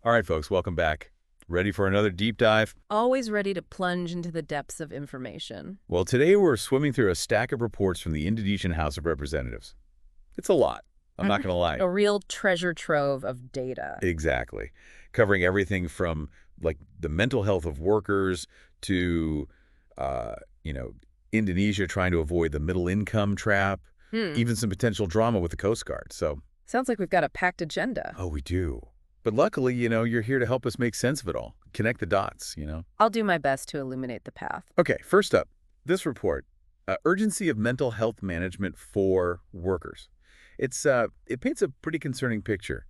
All right, folks, welcome back. Ready for another deep dive? Always ready to plunge into the depths of information. Well, today we're swimming through a stack of reports from the Indonesian House of Representatives. It's a lot. I'm not going to lie. A real treasure trove of data. Exactly. Covering everything from, like, the mental health of workers to, uh, you know, Indonesia trying to avoid the middle income trap, even some potential drama with the Coast Guard. So, Sounds like we've got a packed agenda. oh, we do. But luckily, you're here to help us make sense of it all. Connect the dots. I'll do my best to illuminate the path. Okay, first up, this report, urgency of mental health management for workers. It paints a pretty concerning picture,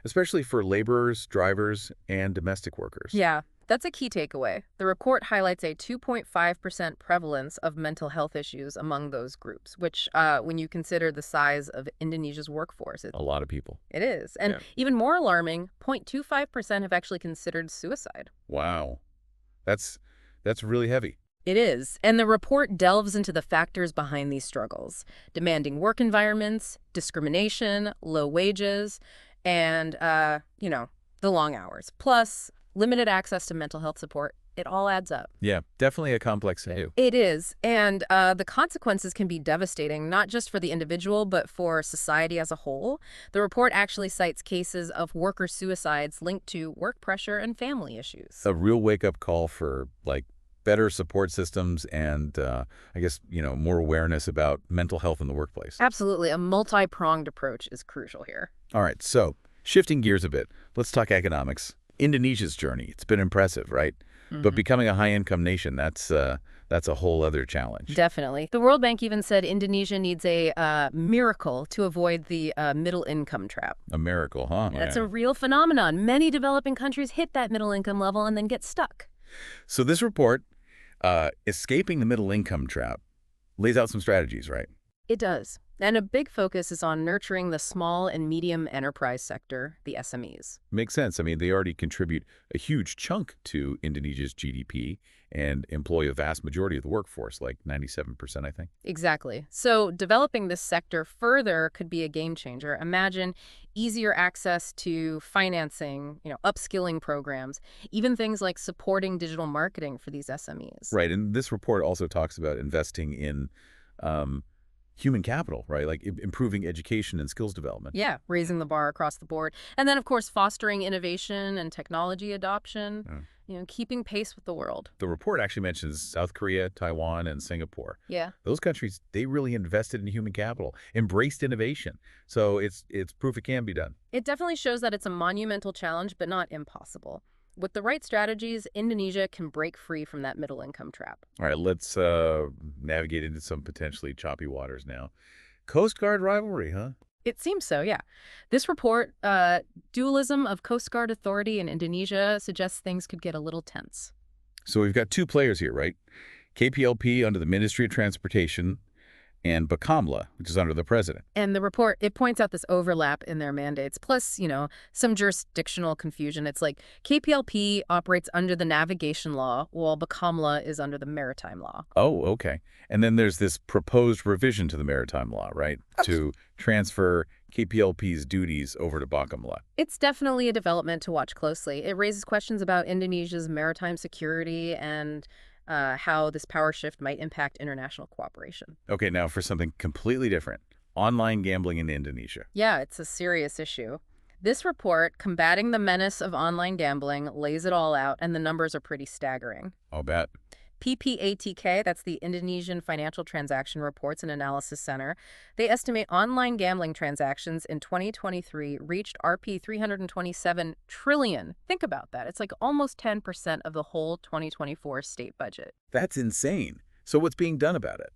especially for laborers, drivers, and domestic workers. Yeah, that's a key takeaway. The report highlights a 2.5% prevalence of mental health issues among those groups, which, when you consider the size of Indonesia's workforce, A lot of people. it is. And Yeah. even more alarming, 0.25% have actually considered suicide. Wow. That's really heavy. It is, and the report delves into the factors behind these struggles: demanding work environments, discrimination, low wages, and, the long hours, plus limited access to mental health support. It all adds up. Yeah, definitely a complex issue. It is, and the consequences can be devastating, not just for the individual, but for society as a whole. The report actually cites cases of worker suicides linked to work pressure and family issues. A real wake-up call for, like, better support systems and, I guess, more awareness about mental health in the workplace. Absolutely, a multi-pronged approach is crucial here. All right, so shifting gears a bit, let's talk economics. Indonesia's journey, it's been impressive, right? But becoming a high-income nation, that's a whole other challenge. Definitely. The World Bank even said Indonesia needs a miracle to avoid the middle-income trap. A miracle, huh? That's a real phenomenon. Many developing countries hit that middle-income level and then get stuck. So this report, escaping the middle-income trap, lays out some strategies, right? It does. And a big focus is on nurturing the small and medium enterprise sector, the SMEs. Makes sense. I mean, they already contribute a huge chunk to Indonesia's GDP and employ a vast majority of the workforce, like 97%, I think. Exactly. So developing this sector further could be a game changer. Imagine easier access to financing, upskilling programs, even things like supporting digital marketing for these SMEs. Right, and this report also talks about investing in human capital, right? Like improving education and skills development. Yeah, raising the bar across the board. And then, of course, fostering innovation and technology adoption, keeping pace with the world. The report actually mentions South Korea, Taiwan, and Singapore. Yeah. Those countries, they really invested in human capital, embraced innovation. So it's proof it can be done. It definitely shows that it's a monumental challenge, but not impossible. With the right strategies, Indonesia can break free from that middle-income trap. All right, let's navigate into some potentially choppy waters now. Coast Guard rivalry, huh? It seems so, yeah. This report, dualism of Coast Guard authority in Indonesia, suggests things could get a little tense. So we've got two players here, right? KPLP under the Ministry of Transportation and Bakamla, which is under the president. And the report, it points out this overlap in their mandates, plus, some jurisdictional confusion. It's like KPLP operates under the navigation law, while Bakamla is under the maritime law. Oh, okay. And then there's this proposed revision to the maritime law, right? To transfer KPLP's duties over to Bakamla. It's definitely a development to watch closely. It raises questions about Indonesia's maritime security and how this power shift might impact international cooperation. Okay, now for something completely different. Online gambling in Indonesia. Yeah, it's a serious issue. This report, Combating the Menace of Online Gambling, lays it all out, and the numbers are pretty staggering. I'll bet. PPATK, that's the Indonesian Financial Transaction Reports and Analysis Center, they estimate online gambling transactions in 2023 reached Rp 327 trillion. Think about that. It's like almost 10% of the whole 2024 state budget. That's insane. So what's being done about it?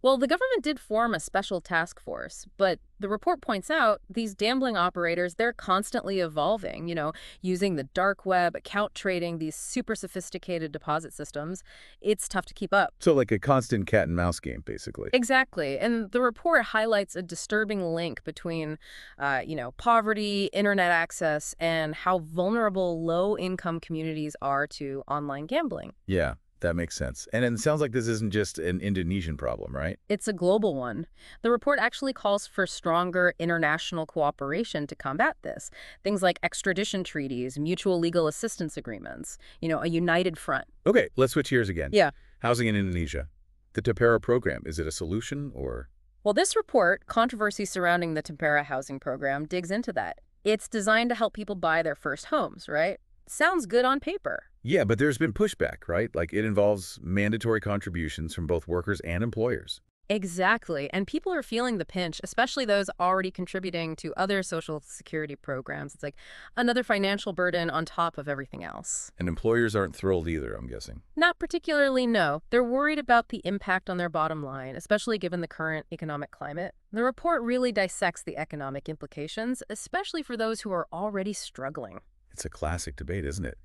Well, the government did form a special task force, but the report points out these gambling operators, they're constantly evolving, using the dark web, account trading, these super sophisticated deposit systems. It's tough to keep up. So like a constant cat and mouse game, basically. Exactly. And the report highlights a disturbing link between, poverty, internet access, and how vulnerable low-income communities are to online gambling. Yeah. That makes sense. And it sounds like this isn't just an Indonesian problem, right? It's a global one. The report actually calls for stronger international cooperation to combat this. Things like extradition treaties, mutual legal assistance agreements, a united front. Okay, let's switch gears again. Yeah. Housing in Indonesia. The DPR program, is it a solution or? Well, this report, Controversy Surrounding the Tempera Housing Program, digs into that. It's designed to help people buy their first homes, right? Sounds good on paper. Yeah, but there's been pushback, right? Like it involves mandatory contributions from both workers and employers. Exactly. And people are feeling the pinch, especially those already contributing to other social security programs. It's like another financial burden on top of everything else. And employers aren't thrilled either, I'm guessing. Not particularly, no. They're worried about the impact on their bottom line, especially given the current economic climate. The report really dissects the economic implications, especially for those who are already struggling. It's a classic debate, isn't it?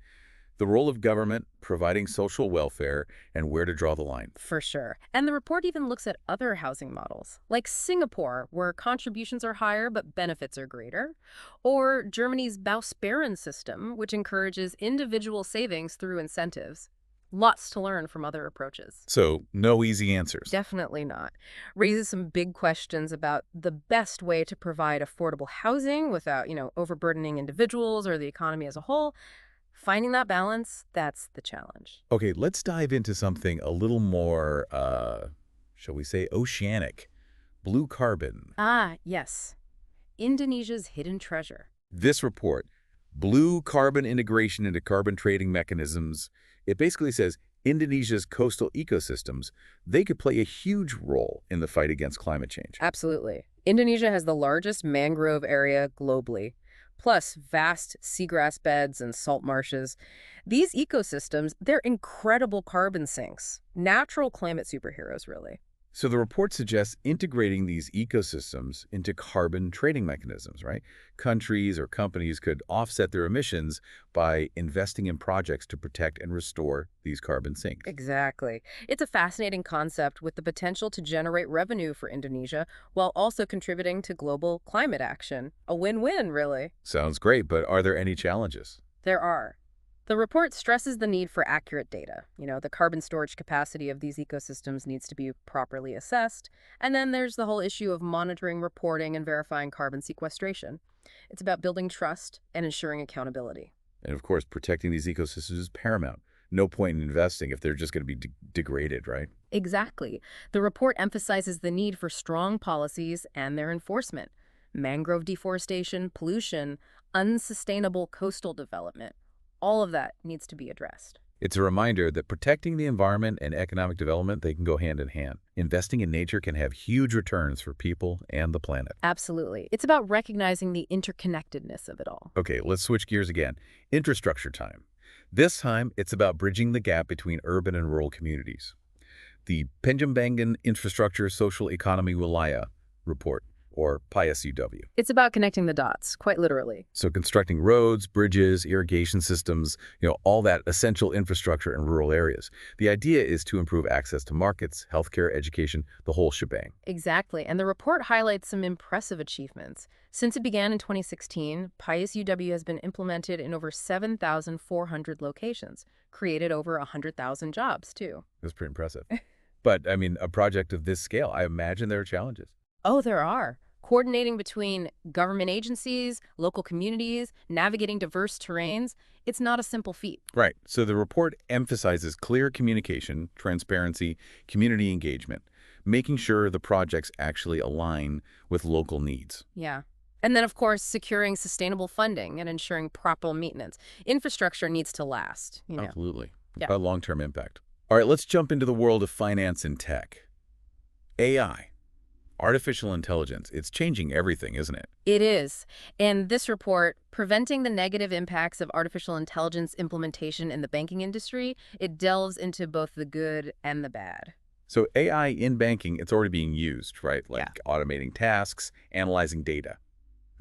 The role of government, providing social welfare, and where to draw the line. For sure. And the report even looks at other housing models, like Singapore, where contributions are higher but benefits are greater, or Germany's Bausparren system, which encourages individual savings through incentives. Lots to learn from other approaches. So, no easy answers. Definitely not. Raises some big questions about the best way to provide affordable housing without, overburdening individuals or the economy as a whole. Finding that balance, that's the challenge. Okay, let's dive into something a little more, shall we say, oceanic. Blue carbon. Ah, yes. Indonesia's hidden treasure. This report, Blue Carbon Integration into Carbon Trading Mechanisms, it basically says Indonesia's coastal ecosystems, they could play a huge role in the fight against climate change. Absolutely. Indonesia has the largest mangrove area globally, plus vast seagrass beds and salt marshes. These ecosystems, they're incredible carbon sinks. Natural climate superheroes, really. So the report suggests integrating these ecosystems into carbon trading mechanisms, right? Countries or companies could offset their emissions by investing in projects to protect and restore these carbon sinks. Exactly. It's a fascinating concept with the potential to generate revenue for Indonesia while also contributing to global climate action. A win-win, really. Sounds great, but are there any challenges? There are. The report stresses the need for accurate data. The carbon storage capacity of these ecosystems needs to be properly assessed. And then there's the whole issue of monitoring, reporting, and verifying carbon sequestration. It's about building trust and ensuring accountability. And of course, protecting these ecosystems is paramount. No point in investing if they're just going to be degraded, right? Exactly. The report emphasizes the need for strong policies and their enforcement. Mangrove deforestation, pollution, unsustainable coastal development. All of that needs to be addressed. It's a reminder that protecting the environment and economic development, they can go hand in hand. Investing in nature can have huge returns for people and the planet. Absolutely. It's about recognizing the interconnectedness of it all. Okay, let's switch gears again. Infrastructure time. This time, it's about bridging the gap between urban and rural communities. The Pengembangan Infrastructure Social Economy Wilayah report, or PISUW. It's about connecting the dots, quite literally. So constructing roads, bridges, irrigation systems, all that essential infrastructure in rural areas. The idea is to improve access to markets, healthcare, education, the whole shebang. Exactly. And the report highlights some impressive achievements. Since it began in 2016, PISUW has been implemented in over 7,400 locations, created over 100,000 jobs, too. That's pretty impressive. But, a project of this scale, I imagine there are challenges. Oh, there are. Coordinating between government agencies, local communities, navigating diverse terrains, it's not a simple feat. Right. So the report emphasizes clear communication, transparency, community engagement, making sure the projects actually align with local needs. Yeah. And then, of course, securing sustainable funding and ensuring proper maintenance. Infrastructure needs to last. Absolutely. Yeah. A long-term impact. All right, let's jump into the world of finance and tech. AI. Artificial intelligence, it's changing everything, isn't it? It is. And this report, Preventing the Negative Impacts of Artificial Intelligence Implementation in the Banking Industry, it delves into both the good and the bad. So AI in banking, it's already being used, right? Like automating tasks, analyzing data,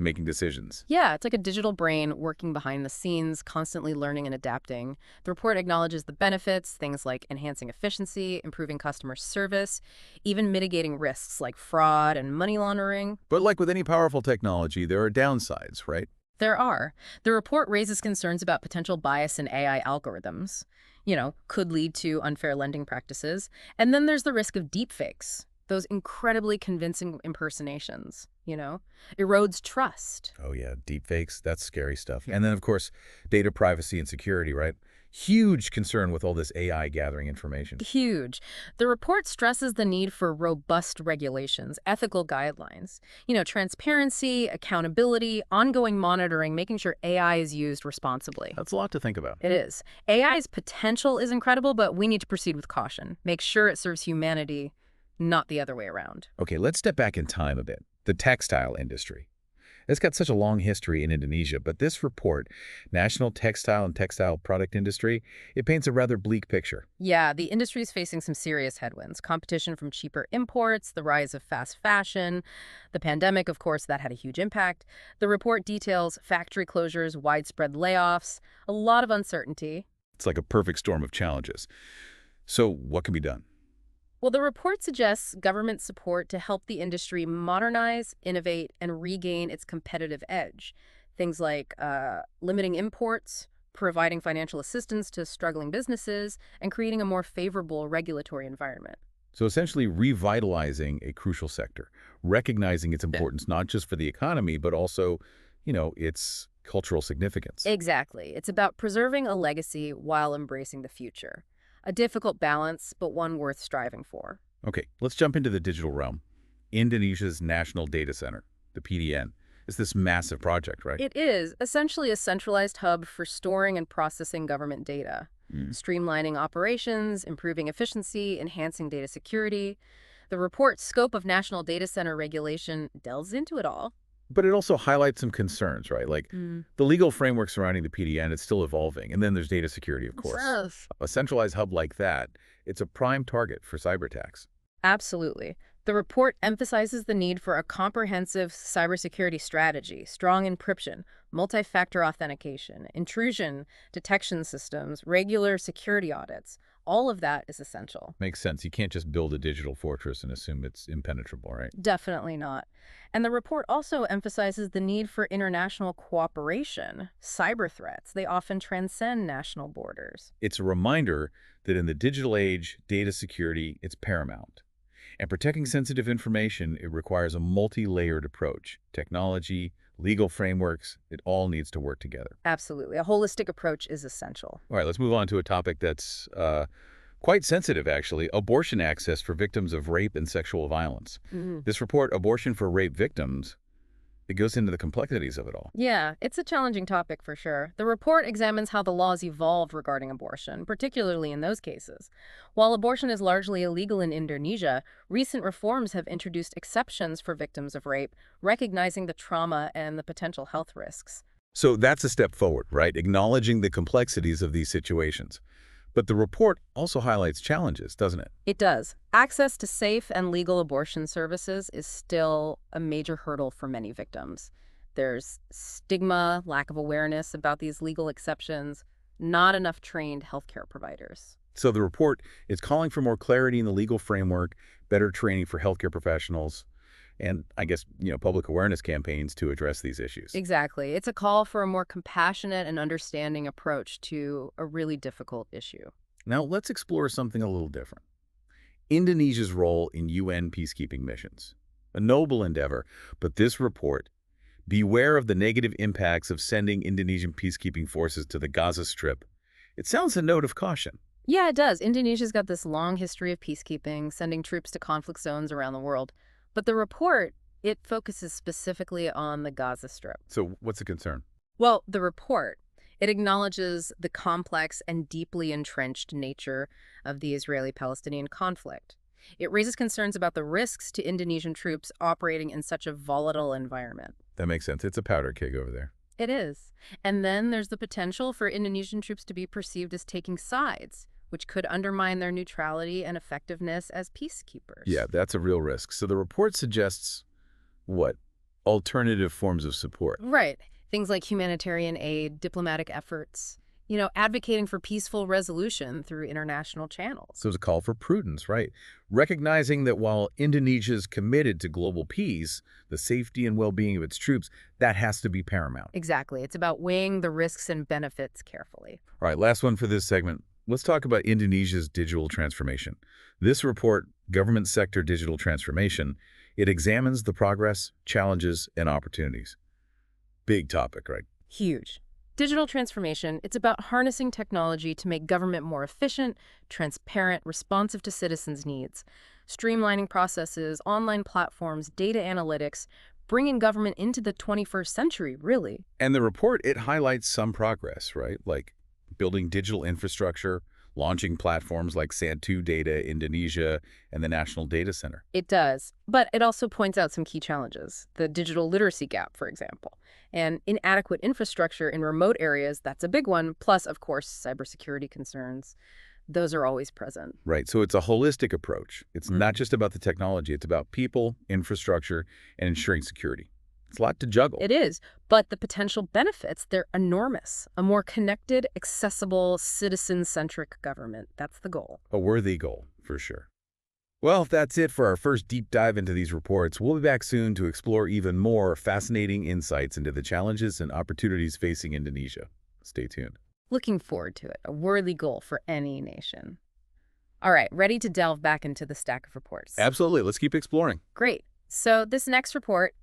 making decisions. Yeah, it's like a digital brain working behind the scenes, constantly learning and adapting. The report acknowledges the benefits, things like enhancing efficiency, improving customer service, even mitigating risks like fraud and money laundering. But like with any powerful technology, there are downsides, right? There are. The report raises concerns about potential bias in AI algorithms, could lead to unfair lending practices. And then there's the risk of deepfakes, those incredibly convincing impersonations, erodes trust. Oh yeah, deepfakes, that's scary stuff. And then, of course, data privacy and security, right? Huge concern with all this AI gathering information. Huge. The report stresses the need for robust regulations, ethical guidelines, transparency, accountability, ongoing monitoring, making sure AI is used responsibly. That's a lot to think about. It is. AI's potential is incredible, but we need to proceed with caution. Make sure it serves humanity, not the other way around. Okay, let's step back in time a bit. The textile industry. It's got such a long history in Indonesia, but this report, National Textile and Textile Product Industry, it paints a rather bleak picture. Yeah, the industry is facing some serious headwinds. Competition from cheaper imports, the rise of fast fashion, the pandemic, of course, that had a huge impact. The report details factory closures, widespread layoffs, a lot of uncertainty. It's like a perfect storm of challenges. So what can be done? Well, the report suggests government support to help the industry modernize, innovate, and regain its competitive edge. Things like limiting imports, providing financial assistance to struggling businesses, and creating a more favorable regulatory environment. So essentially revitalizing a crucial sector, recognizing its importance not just for the economy, but also, its cultural significance. Exactly. It's about preserving a legacy while embracing the future. A difficult balance, but one worth striving for. Okay, let's jump into the digital realm. Indonesia's National Data Center, the PDN, is this massive project, right? It is essentially a centralized hub for storing and processing government data, streamlining operations, improving efficiency, enhancing data security. The report's scope of national data center regulation delves into it all. But it also highlights some concerns, right? Like the legal framework surrounding the PDN, it's still evolving. And then there's data security, of course. Yes. A centralized hub like that, it's a prime target for cyber attacks. Absolutely. The report emphasizes the need for a comprehensive cybersecurity strategy, strong encryption, multi-factor authentication, intrusion detection systems, regular security audits. All of that is essential. Makes sense. You can't just build a digital fortress and assume it's impenetrable, right? Definitely not. And the report also emphasizes the need for international cooperation. Cyber threats, they often transcend national borders. It's a reminder that in the digital age, data security, it's paramount. And protecting sensitive information, it requires a multi-layered approach. Technology, legal frameworks, it all needs to work together. Absolutely. A holistic approach is essential. All right, let's move on to a topic that's quite sensitive, actually, abortion access for victims of rape and sexual violence. This report, Abortion for Rape Victims, it goes into the complexities of it all. Yeah, it's a challenging topic for sure. The report examines how the laws evolved regarding abortion, particularly in those cases. While abortion is largely illegal in Indonesia, recent reforms have introduced exceptions for victims of rape, recognizing the trauma and the potential health risks. So that's a step forward, right? Acknowledging the complexities of these situations. But the report also highlights challenges, doesn't it? It does. Access to safe and legal abortion services is still a major hurdle for many victims. There's stigma, lack of awareness about these legal exceptions, not enough trained healthcare providers. So the report is calling for more clarity in the legal framework, better training for healthcare professionals, and I guess, public awareness campaigns to address these issues. Exactly. It's a call for a more compassionate and understanding approach to a really difficult issue. Now, let's explore something a little different. Indonesia's role in UN peacekeeping missions. A noble endeavor, but this report, beware of the negative impacts of sending Indonesian peacekeeping forces to the Gaza Strip. It sounds a note of caution. Yeah, it does. Indonesia's got this long history of peacekeeping, sending troops to conflict zones around the world. But the report, it focuses specifically on the Gaza Strip. So what's the concern? Well, the report, it acknowledges the complex and deeply entrenched nature of the Israeli-Palestinian conflict. It raises concerns about the risks to Indonesian troops operating in such a volatile environment. That makes sense. It's a powder keg over there. It is. And then there's the potential for Indonesian troops to be perceived as taking sides, which could undermine their neutrality and effectiveness as peacekeepers. Yeah, that's a real risk. So the report suggests, what? Alternative forms of support. Right. Things like humanitarian aid, diplomatic efforts, advocating for peaceful resolution through international channels. So it's a call for prudence, right? Recognizing that while Indonesia is committed to global peace, the safety and well-being of its troops, that has to be paramount. Exactly. It's about weighing the risks and benefits carefully. All right, last one for this segment. Let's talk about Indonesia's digital transformation. This report, Government Sector Digital Transformation, it examines the progress, challenges, and opportunities. Big topic, right? Huge. Digital transformation, it's about harnessing technology to make government more efficient, transparent, responsive to citizens' needs, streamlining processes, online platforms, data analytics, bringing government into the 21st century, really. And the report, it highlights some progress, right? Like building digital infrastructure, launching platforms like Sand2 Data Indonesia and the National Data Center. It does, but it also points out some key challenges. The digital literacy gap, for example, and inadequate infrastructure in remote areas, that's a big one, plus, of course, cybersecurity concerns. Those are always present. Right, so it's a holistic approach. It's not just about the technology, it's about people, infrastructure, and ensuring security. It's a lot to juggle. It is, but the potential benefits, they're enormous. A more connected, accessible, citizen-centric government. That's the goal. A worthy goal, for sure. Well, that's it for our first deep dive into these reports. We'll be back soon to explore even more fascinating insights into the challenges and opportunities facing Indonesia. Stay tuned. Looking forward to it. A worthy goal for any nation. All right, ready to delve back into the stack of reports? Absolutely. Let's keep exploring. Great. So this next report,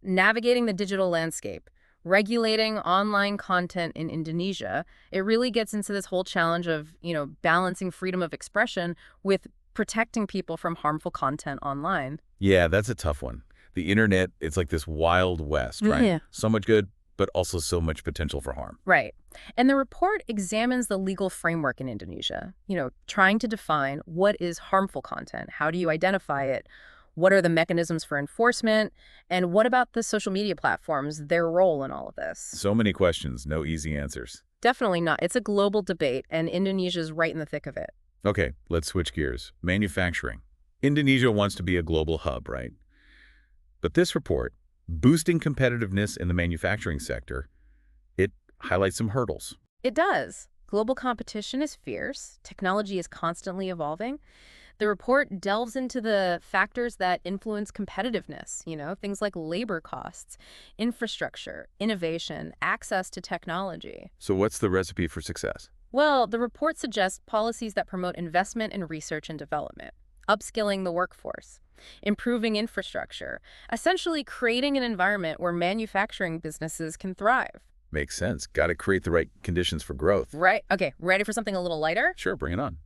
Navigating the Digital Landscape, Regulating Online Content in Indonesia, it really gets into this whole challenge of, balancing freedom of expression with protecting people from harmful content online. Yeah, that's a tough one. The internet, it's like this wild west, right? Yeah. So much good, but also so much potential for harm. Right. And the report examines the legal framework in Indonesia, trying to define what is harmful content. How do you identify it? What are the mechanisms for enforcement? And what about the social media platforms, their role in all of this? So many questions, no easy answers. Definitely not. It's a global debate, and Indonesia's right in the thick of it. Okay, let's switch gears. Manufacturing. Indonesia wants to be a global hub, right? But this report, Boosting Competitiveness in the Manufacturing Sector, it highlights some hurdles. It does. Global competition is fierce. Technology is constantly evolving. The report delves into the factors that influence competitiveness, things like labor costs, infrastructure, innovation, access to technology. So what's the recipe for success? Well, the report suggests policies that promote investment in research and development, upskilling the workforce, improving infrastructure, essentially creating an environment where manufacturing businesses can thrive. Makes sense. Got to create the right conditions for growth. Right. Okay, ready for something a little lighter? Sure, bring it on.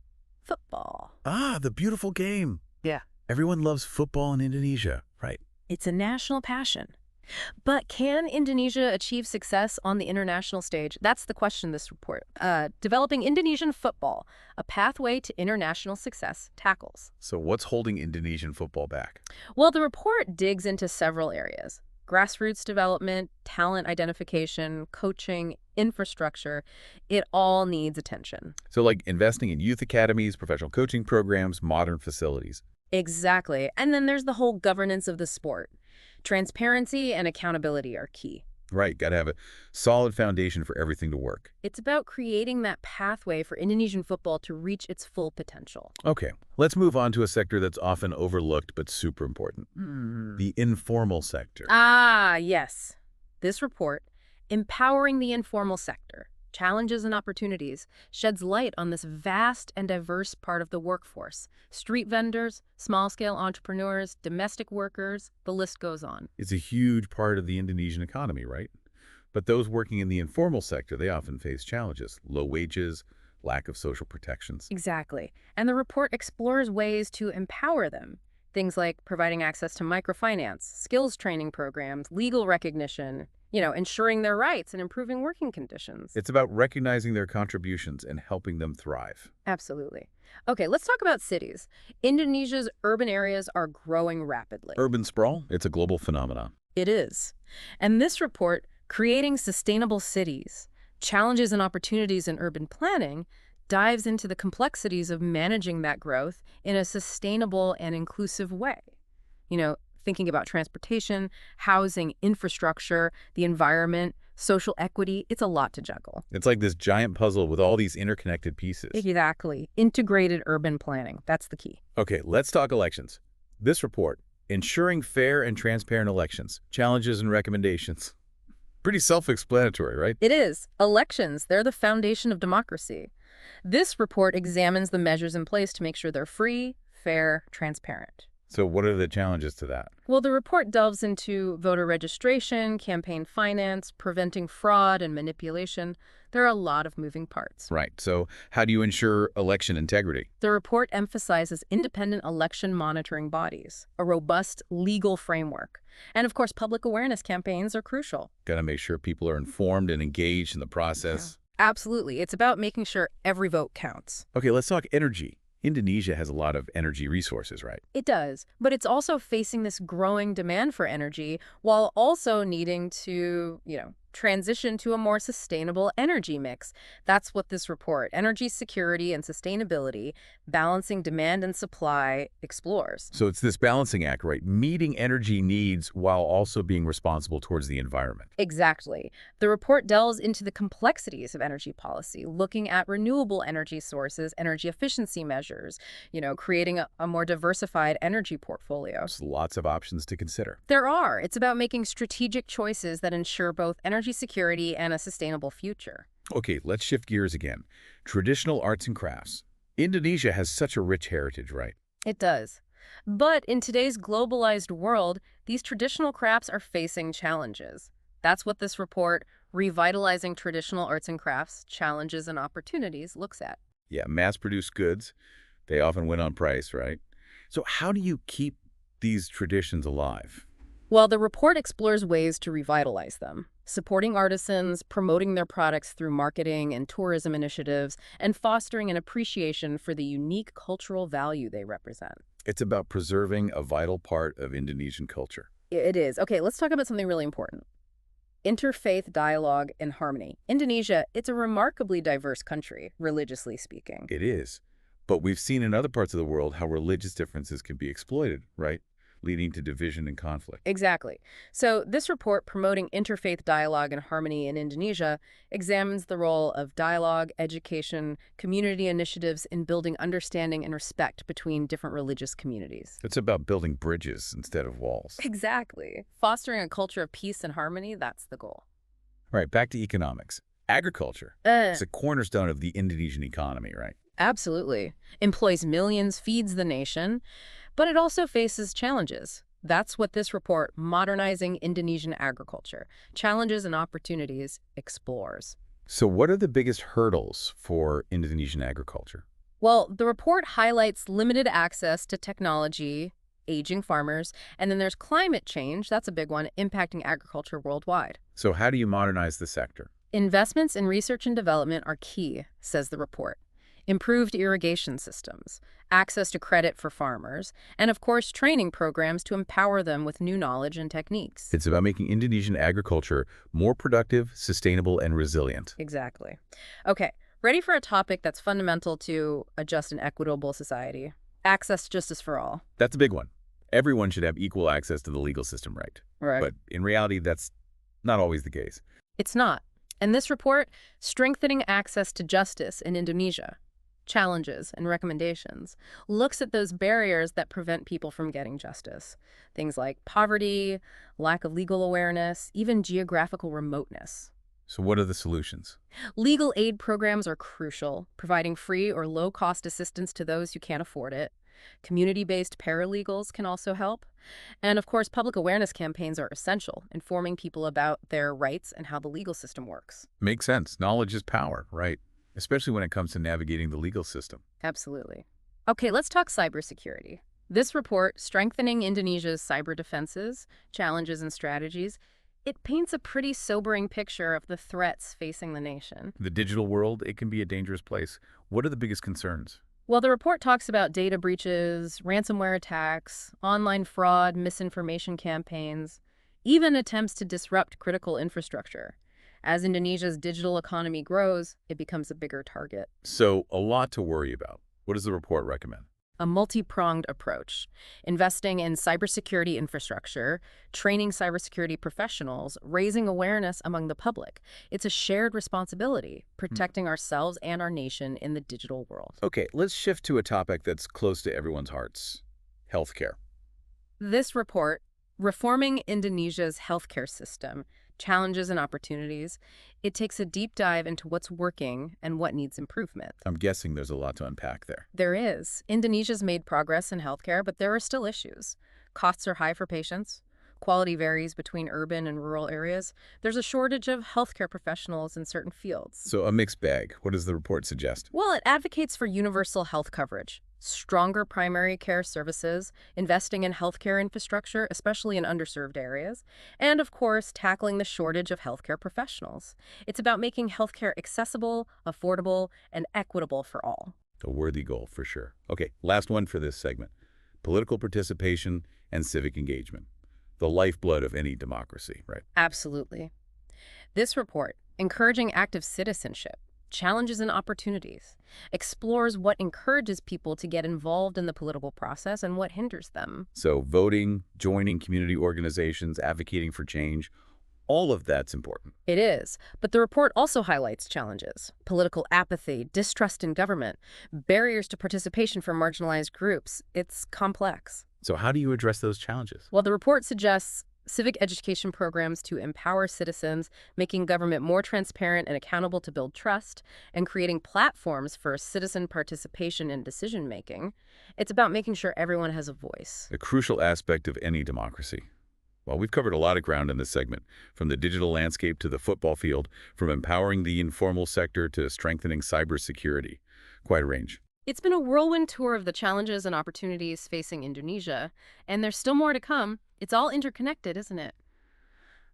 Football. Ah, the beautiful game. Yeah. Everyone loves football in Indonesia, right? It's a national passion. But can Indonesia achieve success on the international stage? That's the question this report. Developing Indonesian football, a pathway to international success, tackles. So what's holding Indonesian football back? Well, the report digs into several areas. Grassroots development, talent identification, coaching, infrastructure, it all needs attention. So like investing in youth academies, professional coaching programs, modern facilities. Exactly. And then there's the whole governance of the sport. Transparency and accountability are key. Right, got to have a solid foundation for everything to work. It's about creating that pathway for Indonesian football to reach its full potential. Okay, let's move on to a sector that's often overlooked but super important. The informal sector. Ah, yes. This report, Empowering the Informal Sector, Challenges and Opportunities, sheds light on this vast and diverse part of the workforce. Street vendors, small-scale entrepreneurs, domestic workers, the list goes on. It's a huge part of the Indonesian economy, right? But those working in the informal sector, they often face challenges, low wages, lack of social protections. Exactly. And the report explores ways to empower them. Things like providing access to microfinance, skills training programs, legal recognition, ensuring their rights and improving working conditions. It's about recognizing their contributions and helping them thrive. Absolutely. Okay, let's talk about cities. Indonesia's urban areas are growing rapidly. Urban sprawl, it's a global phenomenon. It is. And this report, Creating Sustainable Cities, Challenges and Opportunities in Urban Planning, dives into the complexities of managing that growth in a sustainable and inclusive way. Thinking about transportation, housing, infrastructure, the environment, social equity, it's a lot to juggle. It's like this giant puzzle with all these interconnected pieces. Exactly. Integrated urban planning. That's the key. Okay, let's talk elections. This report, Ensuring Fair and Transparent Elections, Challenges and Recommendations. Pretty self-explanatory, right? It is. Elections, they're the foundation of democracy. This report examines the measures in place to make sure they're free, fair, transparent. So what are the challenges to that? Well, the report delves into voter registration, campaign finance, preventing fraud and manipulation. There are a lot of moving parts. Right. So how do you ensure election integrity? The report emphasizes independent election monitoring bodies, a robust legal framework. And of course, public awareness campaigns are crucial. Got to make sure people are informed and engaged in the process. Absolutely. It's about making sure every vote counts. Okay, let's talk energy. Indonesia has a lot of energy resources, right? It does, but it's also facing this growing demand for energy while also needing to, transition to a more sustainable energy mix. That's what this report, Energy Security and Sustainability, Balancing Demand and Supply, explores. So it's this balancing act, right? Meeting energy needs while also being responsible towards the environment. Exactly. The report delves into the complexities of energy policy, looking at renewable energy sources, energy efficiency measures, creating a more diversified energy portfolio. There's lots of options to consider. There are. It's about making strategic choices that ensure both energy security and a sustainable future. Okay, let's shift gears again. Traditional arts and crafts. Indonesia has such a rich heritage, right? It does. But in today's globalized world, these traditional crafts are facing challenges. That's what this report, Revitalizing Traditional Arts and Crafts, Challenges and Opportunities, looks at. Yeah, mass-produced goods, they often win on price, right? So how do you keep these traditions alive? Well, the report explores ways to revitalize them, supporting artisans, promoting their products through marketing and tourism initiatives, and fostering an appreciation for the unique cultural value they represent. It's about preserving a vital part of Indonesian culture. It is. Okay, let's talk about something really important. Interfaith dialogue and harmony. Indonesia, it's a remarkably diverse country, religiously speaking. It is. But we've seen in other parts of the world how religious differences can be exploited, right? Leading to division and conflict. Exactly. So this report, Promoting Interfaith Dialogue and Harmony in Indonesia, examines the role of dialogue, education, community initiatives in building understanding and respect between different religious communities. It's about building bridges instead of walls. Exactly. Fostering a culture of peace and harmony, that's the goal. All right, back to economics. Agriculture is a cornerstone of the Indonesian economy, right? Absolutely. Employs millions, feeds the nation, but it also faces challenges. That's what this report, Modernizing Indonesian Agriculture, Challenges and Opportunities, explores. So what are the biggest hurdles for Indonesian agriculture? Well, the report highlights limited access to technology, aging farmers, and then there's climate change, that's a big one, impacting agriculture worldwide. So how do you modernize the sector? Investments in research and development are key, says the report. Improved irrigation systems, access to credit for farmers, and of course training programs to empower them with new knowledge and techniques. It's about making Indonesian agriculture more productive, sustainable, and resilient. Exactly. Okay, ready for a topic that's fundamental to a just and equitable society? Access to justice for all. That's a big one. Everyone should have equal access to the legal system, right? Right. But in reality, that's not always the case. It's not. And this report, Strengthening Access to Justice in Indonesia, Challenges and Recommendations, looks at those barriers that prevent people from getting justice. Things like poverty, lack of legal awareness, even geographical remoteness. So what are the solutions? Legal aid programs are crucial, providing free or low-cost assistance to those who can't afford it. Community-based paralegals can also help. And of course, public awareness campaigns are essential, informing people about their rights and how the legal system works. Makes sense. Knowledge is power, right? Especially when it comes to navigating the legal system. Absolutely. Okay, let's talk cybersecurity. This report, Strengthening Indonesia's Cyber Defenses, Challenges and Strategies, it paints a pretty sobering picture of the threats facing the nation. The digital world, it can be a dangerous place. What are the biggest concerns? Well, the report talks about data breaches, ransomware attacks, online fraud, misinformation campaigns, even attempts to disrupt critical infrastructure. As Indonesia's digital economy grows, it becomes a bigger target. So a lot to worry about. What does the report recommend? a multi-pronged approach, investing in cybersecurity infrastructure, training cybersecurity professionals, raising awareness among the public. It's a shared responsibility, protecting ourselves and our nation in the digital world. Okay, let's shift to a topic that's close to everyone's hearts: healthcare. This report, Reforming Indonesia's Healthcare System, Challenges and Opportunities, it takes a deep dive into what's working and what needs improvement. I'm guessing there's a lot to unpack there. There is. Indonesia's made progress in healthcare, but there are still issues. Costs are high for patients. Quality varies between urban and rural areas. There's a shortage of healthcare professionals in certain fields. So a mixed bag. What does the report suggest? Well, it advocates for universal health coverage, stronger primary care services, investing in healthcare infrastructure, especially in underserved areas, and, of course, tackling the shortage of healthcare professionals. It's about making healthcare accessible, affordable, and equitable for all. A worthy goal, for sure. Okay, last one for this segment: political participation and civic engagement. The lifeblood of any democracy, right? Absolutely. This report, Encouraging Active Citizenship, Challenges and Opportunities, explores what encourages people to get involved in the political process and what hinders them. So voting, joining community organizations, advocating for change, all of that's important. It is, but the report also highlights challenges: political apathy, distrust in government, barriers to participation for marginalized groups. It's complex. So how do you address those challenges? Well, the report suggests civic education programs to empower citizens, making government more transparent and accountable to build trust, and creating platforms for citizen participation in decision-making. It's about making sure everyone has a voice. A crucial aspect of any democracy. Well, we've covered a lot of ground in this segment, from the digital landscape to the football field, from empowering the informal sector to strengthening cybersecurity. Quite a range. It's been a whirlwind tour of the challenges and opportunities facing Indonesia, and there's still more to come. It's all interconnected, isn't it?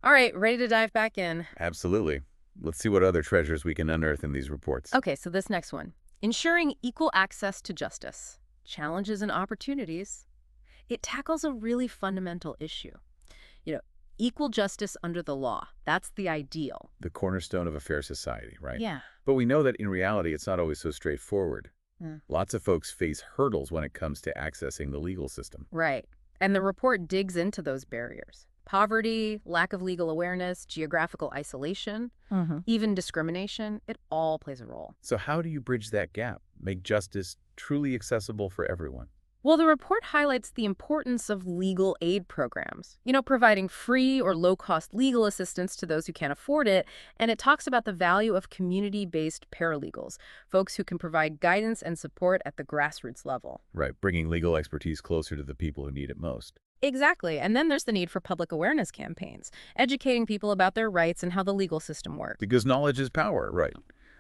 All right, ready to dive back in. Absolutely. Let's see what other treasures we can unearth in these reports. Okay, so this next one. Ensuring equal access to justice. Challenges and opportunities. It tackles a really fundamental issue. Equal justice under the law. That's the ideal. The cornerstone of a fair society, right? Yeah. But we know that in reality, it's not always so straightforward. Lots of folks face hurdles when it comes to accessing the legal system. Right. And the report digs into those barriers. Poverty, lack of legal awareness, geographical isolation, even discrimination, it all plays a role. So how do you bridge that gap, make justice truly accessible for everyone? Well, the report highlights the importance of legal aid programs, providing free or low-cost legal assistance to those who can't afford it, and it talks about the value of community-based paralegals, folks who can provide guidance and support at the grassroots level. Right, bringing legal expertise closer to the people who need it most. Exactly, and then there's the need for public awareness campaigns, educating people about their rights and how the legal system works. Because knowledge is power, right?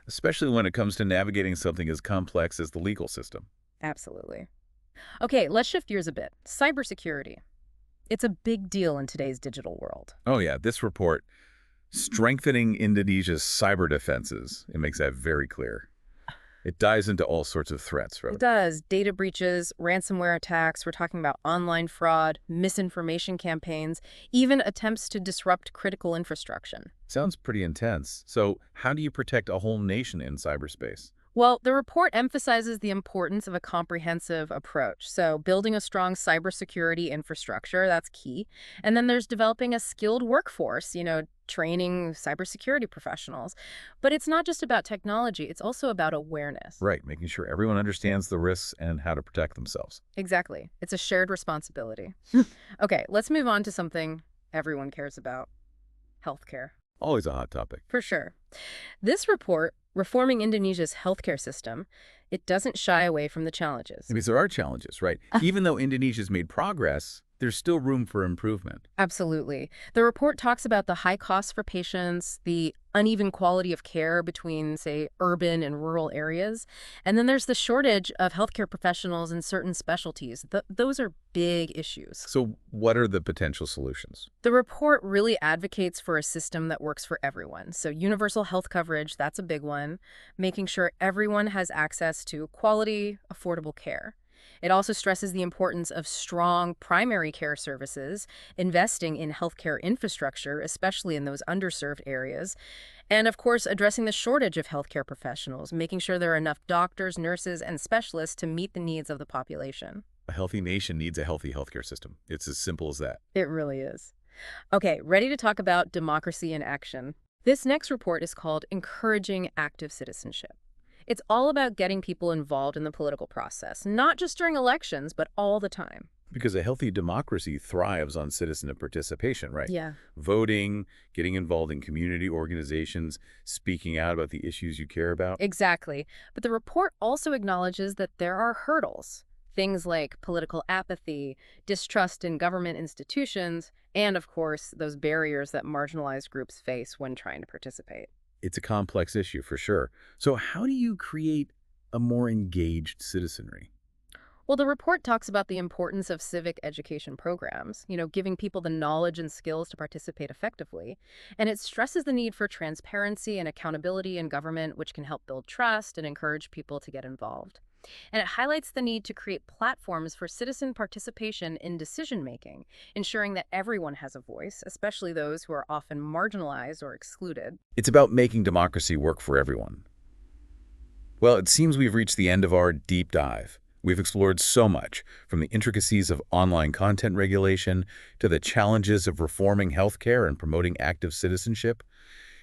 Especially when it comes to navigating something as complex as the legal system. Absolutely. Okay, let's shift gears a bit. Cybersecurity. It's a big deal in today's digital world. Oh yeah, this report, Strengthening Indonesia's Cyber Defenses, it makes that very clear. It dives into all sorts of threats, right? It does. Data breaches, ransomware attacks, we're talking about online fraud, misinformation campaigns, even attempts to disrupt critical infrastructure. Sounds pretty intense. So how do you protect a whole nation in cyberspace? Well, the report emphasizes the importance of a comprehensive approach. So building a strong cybersecurity infrastructure, that's key. And then there's developing a skilled workforce, training cybersecurity professionals. But it's not just about technology, it's also about awareness. Right, making sure everyone understands the risks and how to protect themselves. Exactly. It's a shared responsibility. Okay, let's move on to something everyone cares about: healthcare. Always a hot topic. For sure. This report, Reforming Indonesia's Healthcare System, it doesn't shy away from the challenges. Because there are challenges, right? Even though Indonesia's made progress, there's still room for improvement. Absolutely. The report talks about the high costs for patients, the uneven quality of care between, say, urban and rural areas, and then there's the shortage of healthcare professionals in certain specialties. Those are big issues. So what are the potential solutions? The report really advocates for a system that works for everyone. So universal health coverage, that's a big one, making sure everyone has access to quality, affordable care. It also stresses the importance of strong primary care services, investing in healthcare infrastructure, especially in those underserved areas, and of course, addressing the shortage of healthcare professionals, making sure there are enough doctors, nurses, and specialists to meet the needs of the population. A healthy nation needs a healthy healthcare system. It's as simple as that. It really is. Okay, ready to talk about democracy in action. This next report is called Encouraging Active Citizenship. It's all about getting people involved in the political process, not just during elections, but all the time. Because a healthy democracy thrives on citizen participation, right? Yeah. Voting, getting involved in community organizations, speaking out about the issues you care about. Exactly. But the report also acknowledges that there are hurdles. Things like political apathy, distrust in government institutions, and of course, those barriers that marginalized groups face when trying to participate. It's a complex issue for sure. So how do you create a more engaged citizenry? Well, the report talks about the importance of civic education programs, giving people the knowledge and skills to participate effectively. And it stresses the need for transparency and accountability in government, which can help build trust and encourage people to get involved. And it highlights the need to create platforms for citizen participation in decision-making, ensuring that everyone has a voice, especially those who are often marginalized or excluded. It's about making democracy work for everyone. Well, it seems we've reached the end of our deep dive. We've explored so much, from the intricacies of online content regulation to the challenges of reforming healthcare and promoting active citizenship.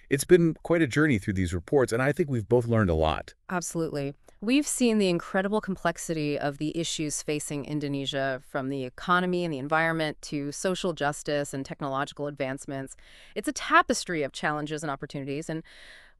It's been quite a journey through these reports, and I think we've both learned a lot. Absolutely. We've seen the incredible complexity of the issues facing Indonesia, from the economy and the environment to social justice and technological advancements. It's a tapestry of challenges and opportunities, and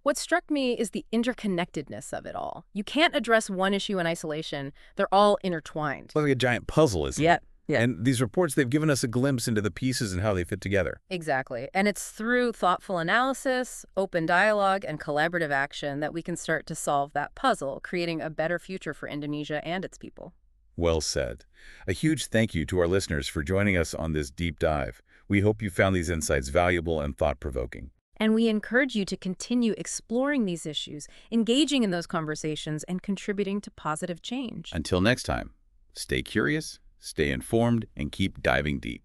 what struck me is the interconnectedness of it all. You can't address one issue in isolation. They're all intertwined. It's like a giant puzzle, isn't it? Yeah. Yeah. And these reports, they've given us a glimpse into the pieces and how they fit together. Exactly. And it's through thoughtful analysis, open dialogue, and collaborative action that we can start to solve that puzzle, creating a better future for Indonesia and its people. Well said. A huge thank you to our listeners for joining us on this deep dive. We hope you found these insights valuable and thought-provoking. And we encourage you to continue exploring these issues, engaging in those conversations, and contributing to positive change. Until next time, stay curious, stay informed, and keep diving deep.